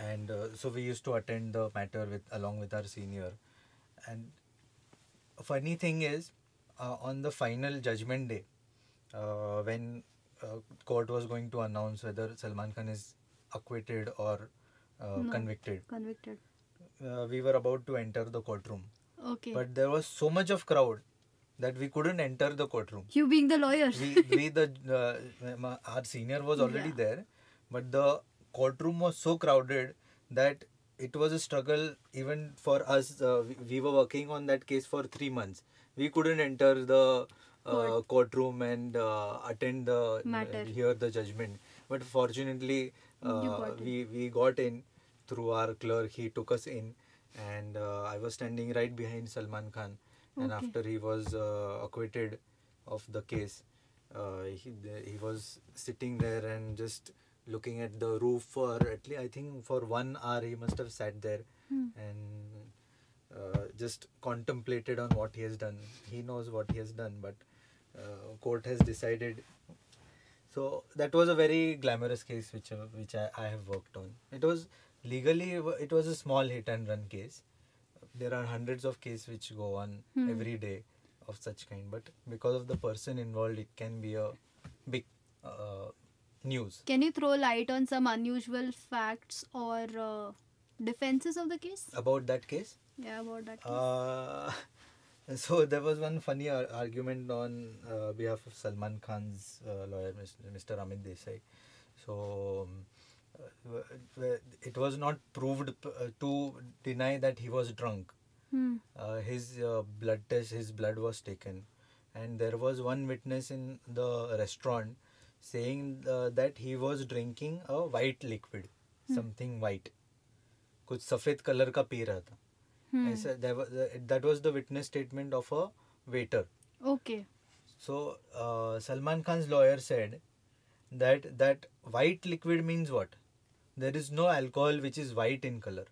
and so we used to attend the matter along with our senior. And a funny thing is, on the final judgment day, when court was going to announce whether Salman Khan is acquitted or convicted, we were about to enter the courtroom, Okay. but there was so much of crowd that we couldn't enter the courtroom. You being the lawyer. Our senior was already there, but the courtroom was so crowded that it was a struggle even for us. We were working on that case for 3 months. We couldn't enter the courtroom and attend the Matter. hear the judgment. But fortunately, got in. we got in through our clerk. He took us in, and I was standing right behind Salman Khan. And Okay. after he was acquitted of the case, he was sitting there and just looking at the roof for at least, I think, for 1 hour he must have sat there and just contemplated on what he has done. He knows what he has done, but court has decided. So that was a very glamorous case which I have worked on. It was legally, it was a small hit and run case. There are hundreds of cases which go on every day of such kind, but because of the person involved, it can be a big news. Can you throw light on some unusual facts or defenses of the case? About that case? Yeah, about that case. So there was one funny argument on behalf of Salman Khan's lawyer, Mr. Amit Desai. So it was not proved to deny that he was drunk. His blood test, his blood was taken, and there was one witness in the restaurant saying that he was drinking a white liquid, something white, कुछ सफेद colour का P रहा था. ऐसा that was the witness statement of a waiter. Okay. So Salman Khan's lawyer said that white liquid means what? There is no alcohol which is white in color.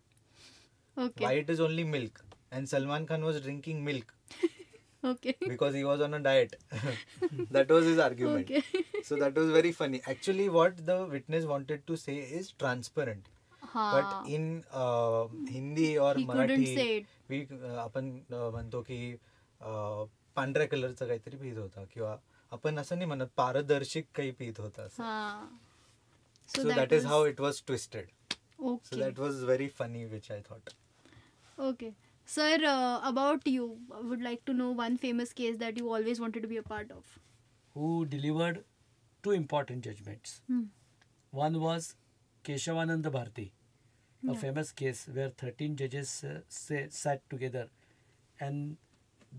Okay. White is only milk, and Salman Khan was drinking milk Okay. because he was on a diet. That was his argument. Okay. So that was very funny. Actually, what the witness wanted to say is transparent. But in Hindi or He couldn't Marathi, say it. we आपण म्हणतो की पांढऱ्या कलरचं काहीतरी पीत होता किंवा आपण असं नाही म्हणत पारदर्शक काही पीत होता असं. Ha. So that is how it was twisted. Okay. So that was very funny, which I thought. Okay. Sir, about you, I would like to know one famous case that you always wanted to be a part of. Who delivered two important judgments. One was Keshavananda Bharti, a famous case where 13 judges sat together, and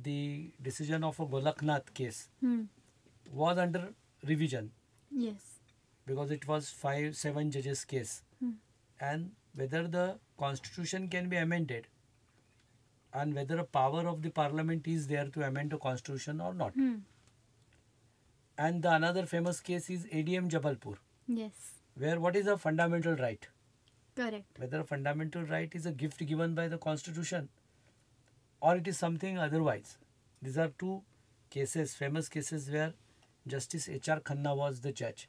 the decision of a Golaknath case was under revision Yes. because it was 5-7 judges case, and whether the constitution can be amended and whether a power of the parliament is there to amend the constitution or not. And the another famous case is ADM Jabalpur, Yes. where what is a fundamental right? Correct. Whether a fundamental right is a gift given by the constitution or it is something otherwise. These are two cases, famous cases where Justice H.R. Khanna was the judge.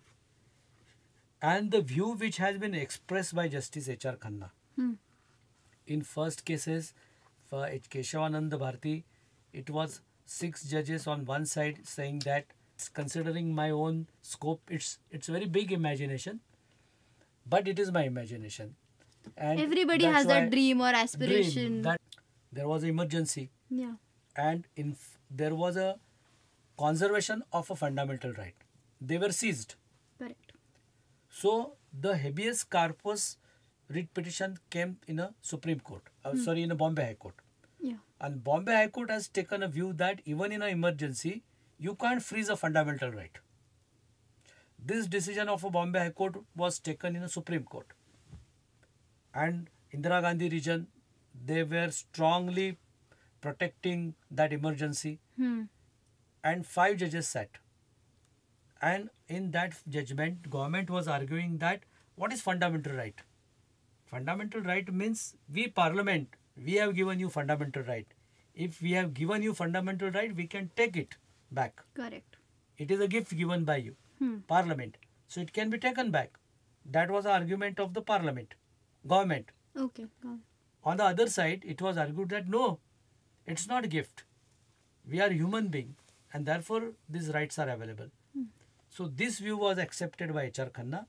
And the view which has been expressed by Justice H.R. Khanna. In first cases, for Keshavananda Bharti, it was 6 judges on one side saying that, considering my own scope, it's very big imagination, but it is my imagination. And Everybody that's has why- that dream or aspiration. dream that there was an emergency Yeah. and there was a conservation of a fundamental right. They were seized. Correct. So the habeas corpus writ petition came in a Supreme Court, in a Bombay High Court. Yeah. And Bombay High Court has taken a view that even in an emergency, you can't freeze a fundamental right. This decision of a Bombay High Court was taken in a Supreme Court. And Indira Gandhi region, they were strongly protecting that emergency. And 5 judges sat. And in that judgment, government was arguing that what is fundamental right? Fundamental right means we parliament, we have given you fundamental right. If we have given you fundamental right, we can take it back. Correct. It is a gift given by you, parliament. So it can be taken back. That was the argument of the parliament, government. Okay. Got it. On the other side, it was argued that no, it's not a gift. We are human beings and therefore these rights are available. So this view was accepted by H.R. Khanna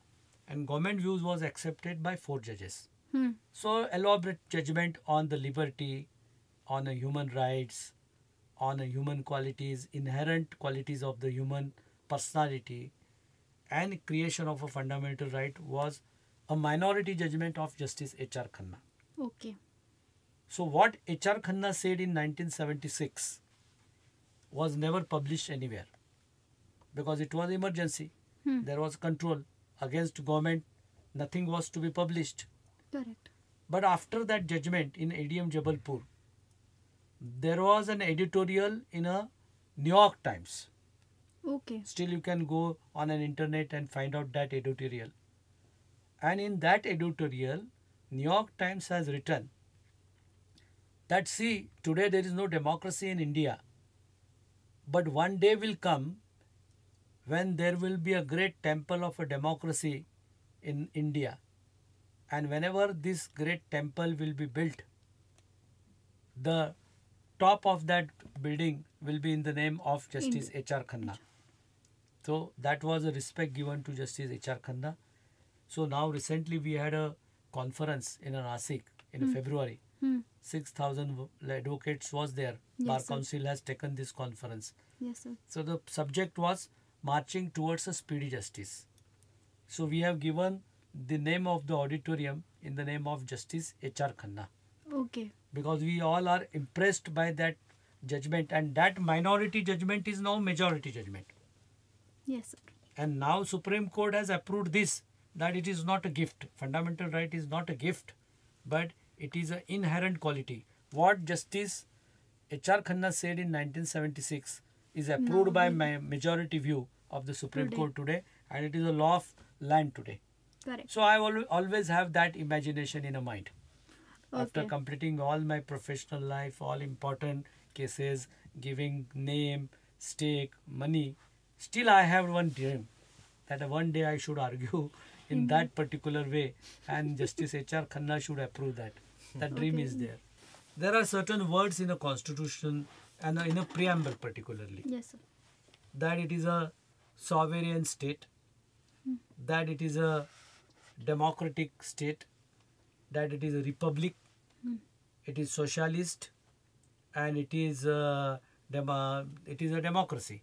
and government views was accepted by 4 judges. So elaborate judgment on the liberty, on the human rights, on the human qualities, inherent qualities of the human personality and creation of a fundamental right was a minority judgment of Justice H.R. Khanna. Okay. So what H.R. Khanna said in 1976 was never published anywhere because it was emergency. There was control against government. Nothing was to be published. Correct. But after that judgment in ADM Jabalpur, there was an editorial in a New York Times. Okay. Still you can go on an internet and find out that editorial. And in that editorial, New York Times has written that see, today there is no democracy in India. But one day will come when there will be a great temple of a democracy in India. And whenever this great temple will be built, the top of that building will be in the name of Justice H.R. Khanna. So that was a respect given to Justice H.R. Khanna. So now recently we had a conference in Nasik in February. 6,000 advocates was there. Yes, Bar sir. Council has taken this conference. Yes, sir. So the subject was marching towards a speedy justice. So we have given the name of the auditorium in the name of Justice H.R. Khanna Okay. because we all are impressed by that judgment, and that minority judgment is now majority judgment. Yes, sir. And now Supreme Court has approved this, that it is not a gift. Fundamental right is not a gift, but it is an inherent quality. What Justice H.R. Khanna said in 1976 is approved by my majority view of the Supreme Court today, and it is a law of land today. Correct. So I always have that imagination in a mind. After Okay. completing all my professional life, all important cases, giving name, stake, money, still I have one dream that one day I should argue in that particular way, and Justice H.R. Khanna should approve that. That dream is there. There are certain words in a constitution and in a preamble particularly, Yes, sir. that it is a sovereign state, that it is a democratic state, that it is a republic, it is socialist, and it is a democracy.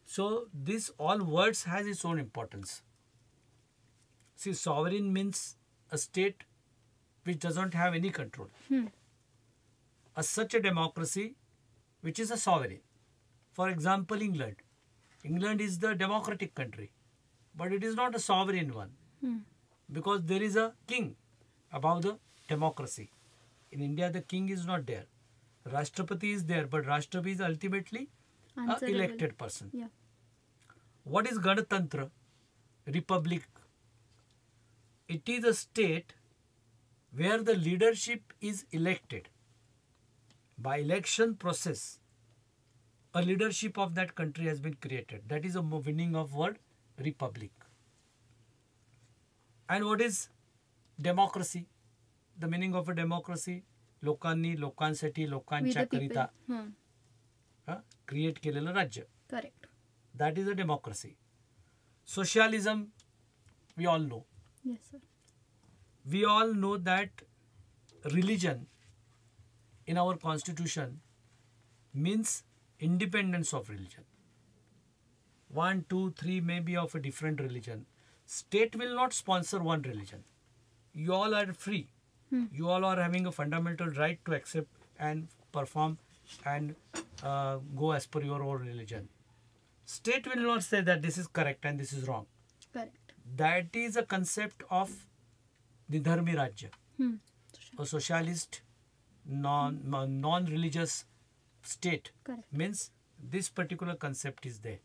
So this all words has its own importance. See, sovereign means a state which doesn't have any control. Such a democracy which is a sovereign. For example, England. England is the democratic country, but it is not a sovereign one because there is a king above the democracy. In India, the king is not there. Rashtrapati is there, but Rashtrapati is ultimately an Answerable. elected person. Yeah. What is Ganatantra? Republic. It is a state where the leadership is elected. By election process, a leadership of that country has been created. That is a meaning of word republic. And what is democracy? The meaning of a democracy, लोकांनी लोकांसाठी We the लोकांच्या people. करिता create केलेलं राज्य. Correct. That is a democracy. Socialism, we all know. Yes, sir. We all know that religion in our constitution means independence of religion. 1, 2, 3 may be of a different religion. State will not sponsor one religion. You all are free. You all are having a fundamental right to accept and perform and go as per your own religion. State will not say that this is correct and this is wrong. Correct. That is a concept of the Dharmi Rajya, a socialist, non-religious state. Correct. Means this particular concept is there.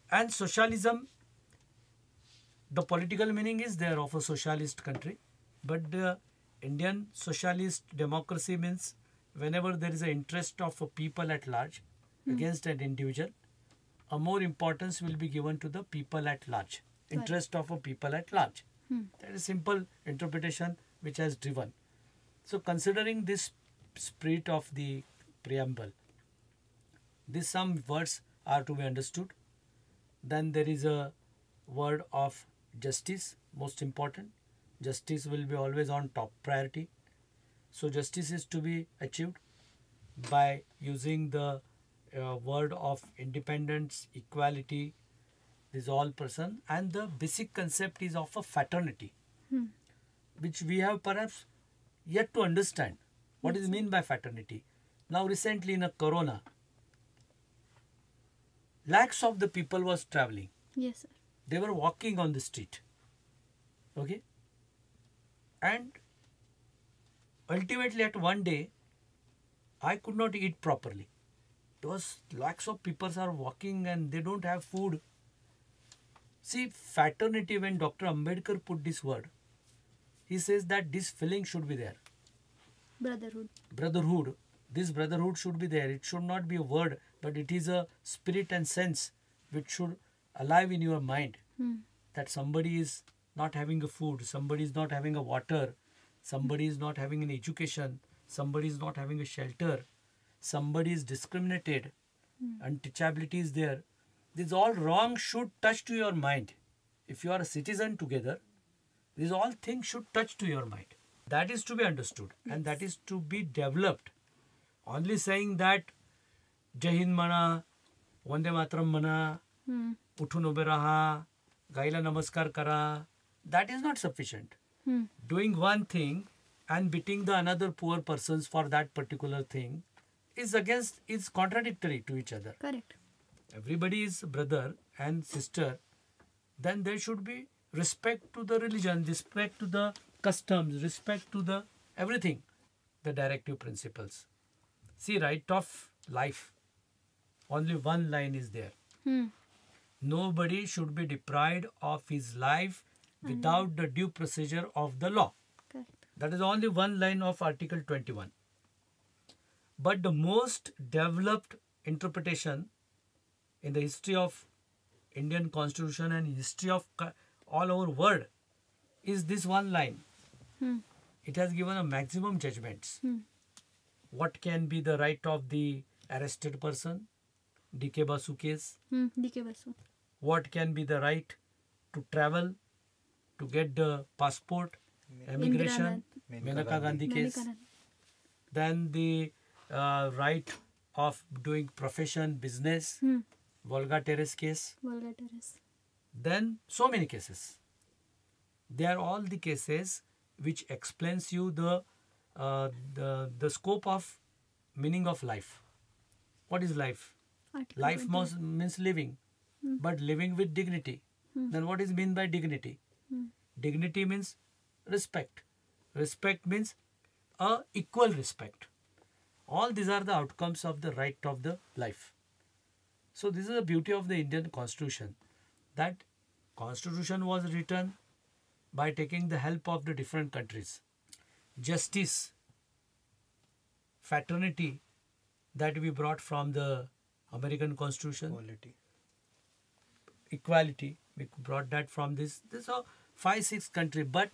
And socialism, the political meaning is there of a socialist country, but the Indian socialist democracy means whenever there is an interest of a people at large against an individual, a more importance will be given to the people at large, interest of a people at large. That is simple interpretation which has driven. So considering this spirit of the preamble, these some words are to be understood. Then there is a word of justice, most important. Justice will be always on top priority. So justice is to be achieved by using the word of independence, equality, this all person, and the basic concept is of a fraternity, which we have perhaps yet to understand what is meant by fraternity. Now recently in a corona, lakhs of the people was traveling. Yes, sir. They were walking on the street. Okay? And ultimately at one day, I could not eat properly. Those lakhs of people are walking and they don't have food. See, fraternity, when Dr. Ambedkar put this word, he says that this feeling should be there. Brotherhood. Brotherhood. This brotherhood should be there. It should not be a word, but it is a spirit and sense which should alive in your mind. That somebody is not having a food, somebody is not having a water, somebody is not having an education, somebody is not having a shelter, somebody is discriminated, untouchability is there. These all wrong should touch to your mind. If you are a citizen together, these all things should touch to your mind. That is to be understood and that is to be developed. Only saying that Jai Hind mana, Vande Mataram mana, Uthun ube raha, Gaila namaskar kara, that is not sufficient. Doing one thing and beating the another poor persons for that particular thing is contradictory to each other. Correct. Everybody is brother and sister. Then there should be respect to the religion, respect to the customs, respect to the everything, the directive principles. See, right of life, only one line is there. Nobody should be deprived of his life without the due procedure of the law. Correct. That is only one line of Article 21. But the most developed interpretation in the history of Indian Constitution and history of all over world is this one line. It has given a maximum judgments. What can be the right of the arrested person? D.K. Basu case. D.K. Basu. What can be the right to travel, to get the passport, immigration, Menaka Gandhi case. Then the right of doing profession, business, Volga Terrace case. Volga Terrace. Then so many cases. They are all the cases which explains you the scope of meaning of life. What is life? Article Life 20. means living, but living with dignity. Then what is mean by dignity? Dignity means respect. Respect means equal respect. All these are the outcomes of the right of the life. So this is the beauty of the Indian Constitution. That Constitution was written by taking the help of the different countries. Justice, fraternity that we brought from the American Constitution. Equality, we brought that from this are 5-6 countries. But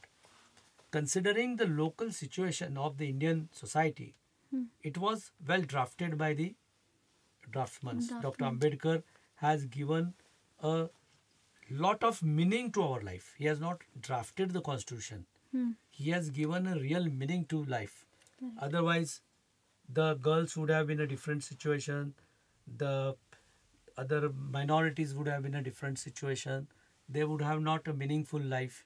considering the local situation of the Indian society, it was well drafted by the draftsmen. Dr. Ambedkar has given a lot of meaning to our life. He has not drafted the constitution. He has given a real meaning to life. Otherwise, the girls would have been a different situation. The other minorities would have been a different situation. They would have not a meaningful life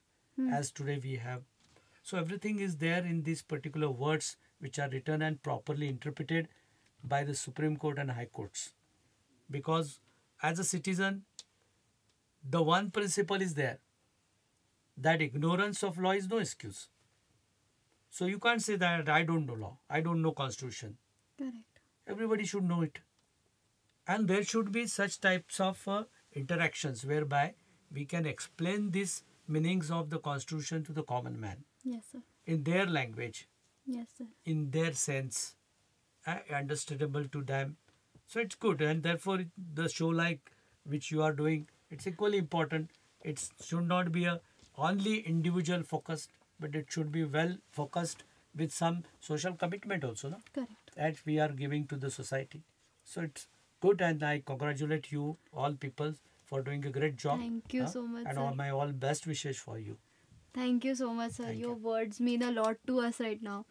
as today we have. So everything is there in these particular words which are written and properly interpreted by the Supreme Court and High Courts. Because as a citizen, the one principle is there, that ignorance of law is no excuse. So you can't say that I don't know law, I don't know constitution. Correct. Everybody should know it. And there should be such types of interactions whereby we can explain these meanings of the constitution to the common man. Yes, sir. In their language, Yes, sir. in their sense, understandable to them. So it's good, and therefore the show like which you are doing, it's equally important. It should not be a only individual focused, but it should be well focused with some social commitment also, no? Correct. That we are giving to the society. So it's good, and I congratulate you all people for doing a great job. Thank you so much, and sir. all my all best wishes for you. Thank you so much, sir. Thank Your you. words mean a lot to us right now.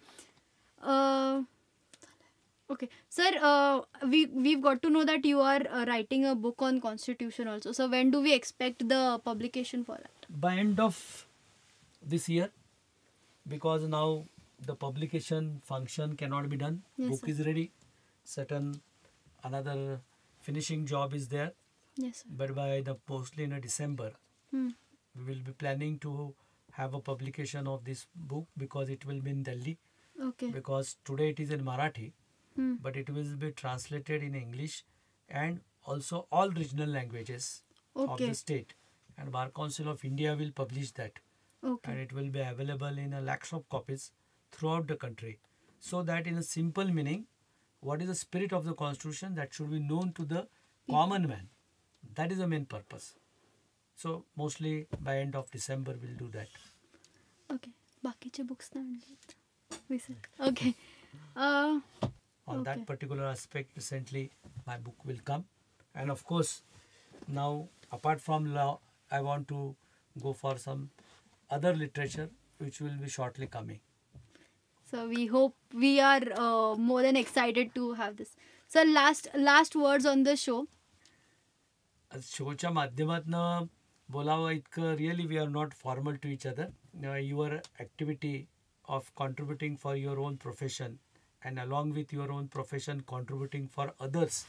Okay, sir. We've got to know that you are writing a book on Constitution also. So when do we expect the publication for that? By end of this year, because now the publication function cannot be done. Yes, Book sir. is ready. Certain another finishing job is there. Yes, sir. But by the mostly in a December, Hmm. we will be planning to have a publication of this book because it will be in Delhi. Okay. Because today it is in Marathi, Hmm. but it will be translated in English and also all regional languages of Okay. the state. And Bar Council of India will publish that, and Okay. it will be available in a lakhs of copies throughout the country. So that in a simple meaning, what is the spirit of the constitution that should be known to the common man. That is the main purpose. So mostly by end of December we'll do that. Okay. बाकीचे books ना आणलेत. विसर. Okay. Uh, On Okay. that particular aspect, recently my book will come. And of course, now apart from law, I want to go for some other literature which will be shortly coming. So we hope we are more than excited to have this. So last words on the show. शोच्या माध्यमातनं बोलावं इतकं really we are not formal to each other your activity of contributing for your own profession and along with your own profession contributing for others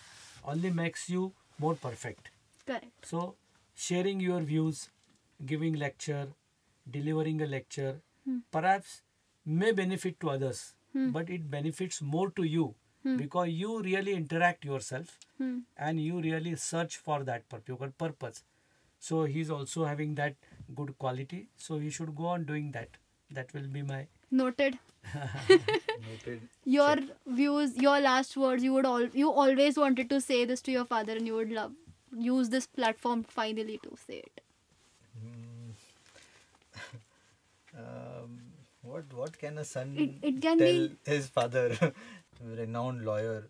only makes you more perfect. Correct. So sharing your views, giving lecture, delivering a lecture perhaps may benefit to others, but it benefits more to you because you really interact yourself and you really search for that particular purpose. So he's also having that good quality, so he should go on doing that. That will be my Noted. Noted. Your views, your last words. You always wanted to say this to your father, and you would use this platform finally to say it. What can a son It can tell be- his father? Renowned lawyer.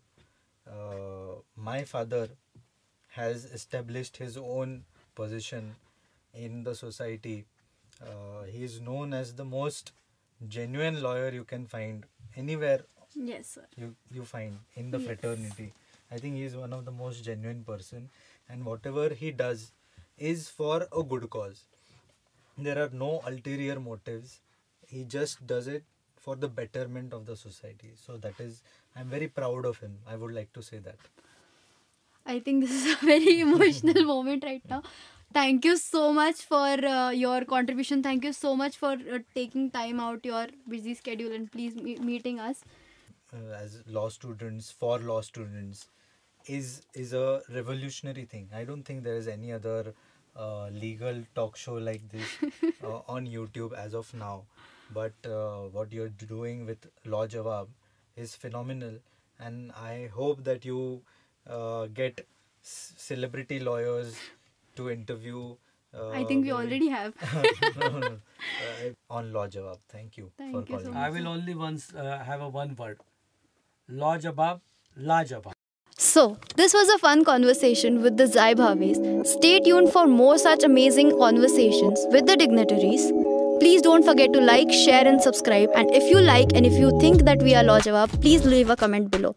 My father has established his own position in the society. He is known as the most genuine lawyer you can find anywhere. Yes, sir. You find in the Yes. fraternity. I think he is one of the most genuine person, and whatever he does is for a good cause. There are no ulterior motives. He just does it for the betterment of the society. So that is, I'm very proud of him. I would like to say that. I think this is a very emotional moment right now. Thank you so much for your contribution. Thank you so much for taking time out your busy schedule and please meeting us. As law students, for law students, is a revolutionary thing. I don't think there is any other legal talk show like this on YouTube as of now. But what you're doing with Law Jawab is phenomenal, and I hope that you get celebrity lawyers to interview. I think we already have. no. On Law Jawab. Thank you Thank for you so calling. much. I will only once have a one word. Law Jawab, La Jawab. So, this was a fun conversation with the Zai Bhaves. Stay tuned for more such amazing conversations with the dignitaries. Please don't forget to like, share and subscribe. And if you like and if you think that we are Law Jawab, please leave a comment below.